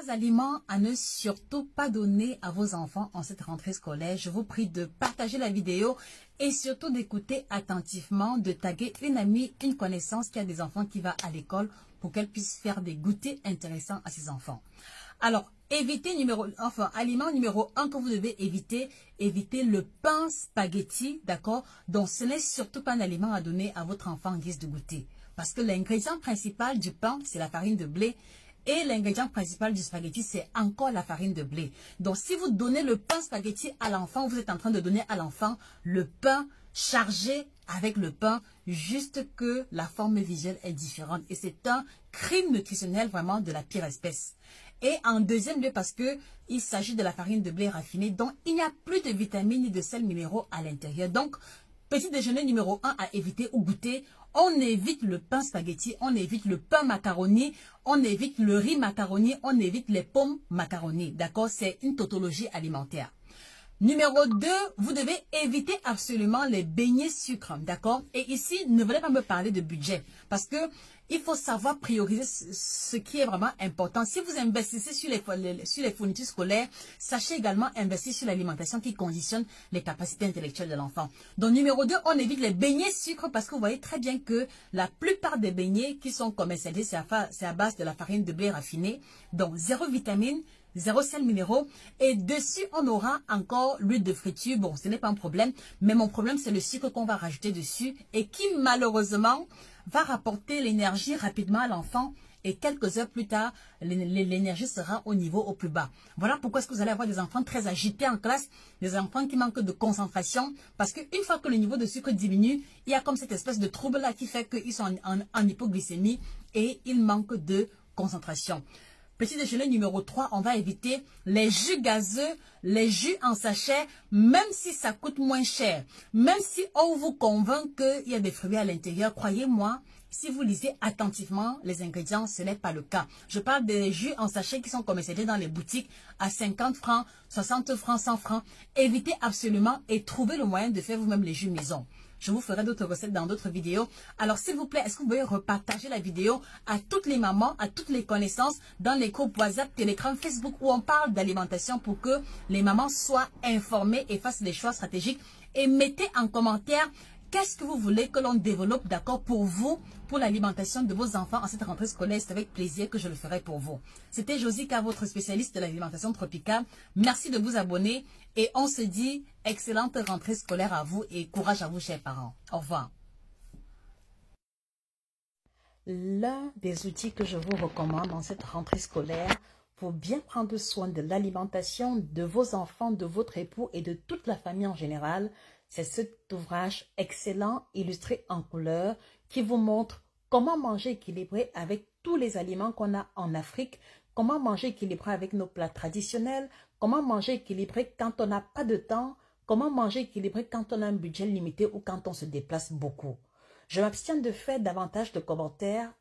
3 aliments à ne surtout pas donner à vos enfants en cette rentrée scolaire. Je vous prie de partager la vidéo et surtout d'écouter attentivement, de taguer une amie, une connaissance qui a des enfants qui va à l'école pour qu'elle puisse faire des goûters intéressants à ses enfants. Alors, aliment numéro 1 que vous devez éviter le pain spaghetti, d'accord? Donc, ce n'est surtout pas un aliment à donner à votre enfant en guise de goûter. Parce que l'ingrédient principal du pain, c'est la farine de blé. Et l'ingrédient principal du spaghetti, c'est encore la farine de blé. Donc, si vous donnez le pain spaghetti à l'enfant, vous êtes en train de donner à l'enfant le pain chargé avec le pain, juste que la forme visuelle est différente. Et c'est un crime nutritionnel vraiment de la pire espèce. Et en deuxième lieu, parce que il s'agit de la farine de blé raffinée, dont il n'y a plus de vitamines ni de sels minéraux à l'intérieur. Donc, petit déjeuner numéro 1 à éviter ou goûter. On évite le pain spaghetti, on évite le pain macaroni, on évite le riz macaroni, on évite les pommes macaroni. D'accord? C'est une tautologie alimentaire. Numéro 2, vous devez éviter absolument les beignets sucre, d'accord? Et ici, ne venez pas me parler de budget, parce que il faut savoir prioriser ce qui est vraiment important. Si vous investissez sur les fournitures scolaires, sachez également investir sur l'alimentation qui conditionne les capacités intellectuelles de l'enfant. Donc, numéro 2, on évite les beignets sucre, parce que vous voyez très bien que la plupart des beignets qui sont commercialisés, c'est à base de la farine de blé raffinée, donc zéro vitamine, 0 sels minéraux, et dessus on aura encore l'huile de friture. Bon, ce n'est pas un problème, mais mon problème c'est le sucre qu'on va rajouter dessus et qui malheureusement va rapporter l'énergie rapidement à l'enfant, et quelques heures plus tard l'énergie sera au niveau au plus bas. Voilà pourquoi est-ce que vous allez avoir des enfants très agités en classe, des enfants qui manquent de concentration, parce qu'une fois que le niveau de sucre diminue, il y a comme cette espèce de trouble là qui fait qu'ils sont en hypoglycémie et ils manquent de concentration. Petit déjeuner numéro 3, on va éviter les jus gazeux, les jus en sachet, même si ça coûte moins cher. Même si on vous convainc qu'il y a des fruits à l'intérieur, croyez-moi, si vous lisez attentivement les ingrédients, ce n'est pas le cas. Je parle des jus en sachet qui sont commercialisés dans les boutiques à 50 francs, 60 francs, 100 francs. Évitez absolument et trouvez le moyen de faire vous-même les jus maison. Je vous ferai d'autres recettes dans d'autres vidéos. Alors, s'il vous plaît, est-ce que vous pouvez repartager la vidéo à toutes les mamans, à toutes les connaissances, dans les groupes WhatsApp, Telegram, Facebook, où on parle d'alimentation pour que les mamans soient informées et fassent des choix stratégiques. Et mettez en commentaire qu'est-ce que vous voulez que l'on développe, d'accord, pour vous, pour l'alimentation de vos enfants en cette rentrée scolaire. C'est avec plaisir que je le ferai pour vous. C'était Josica, votre spécialiste de l'alimentation tropicale. Merci de vous abonner et on se dit excellente rentrée scolaire à vous et courage à vous, chers parents. Au revoir. L'un des outils que je vous recommande dans cette rentrée scolaire pour bien prendre soin de l'alimentation de vos enfants, de votre époux et de toute la famille en général, c'est cet ouvrage excellent, illustré en couleur, qui vous montre comment manger équilibré avec tous les aliments qu'on a en Afrique, comment manger équilibré avec nos plats traditionnels, comment manger équilibré quand on n'a pas de temps, comment manger équilibré quand on a un budget limité ou quand on se déplace beaucoup. Je m'abstiens de faire davantage de commentaires.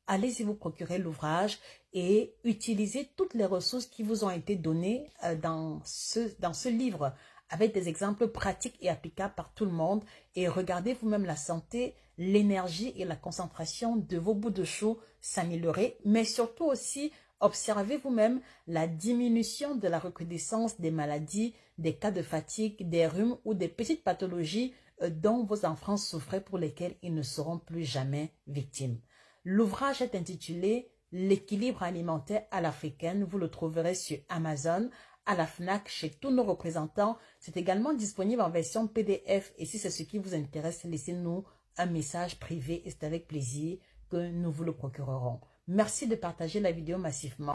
Allez-y vous procurer l'ouvrage et utilisez toutes les ressources qui vous ont été données dans ce livre, avec des exemples pratiques et applicables par tout le monde. Et regardez vous-même la santé, l'énergie et la concentration de vos bouts de chou s'améliorer. Mais surtout aussi, observez vous-même la diminution de la recrudescence des maladies, des cas de fatigue, des rhumes ou des petites pathologies dont vos enfants souffraient, pour lesquels ils ne seront plus jamais victimes. L'ouvrage est intitulé « L'équilibre alimentaire à l'africaine ». Vous le trouverez sur Amazon, à la FNAC, chez tous nos représentants. C'est également disponible en version PDF. Et si c'est ce qui vous intéresse, laissez-nous un message privé et c'est avec plaisir que nous vous le procurerons. Merci de partager la vidéo massivement.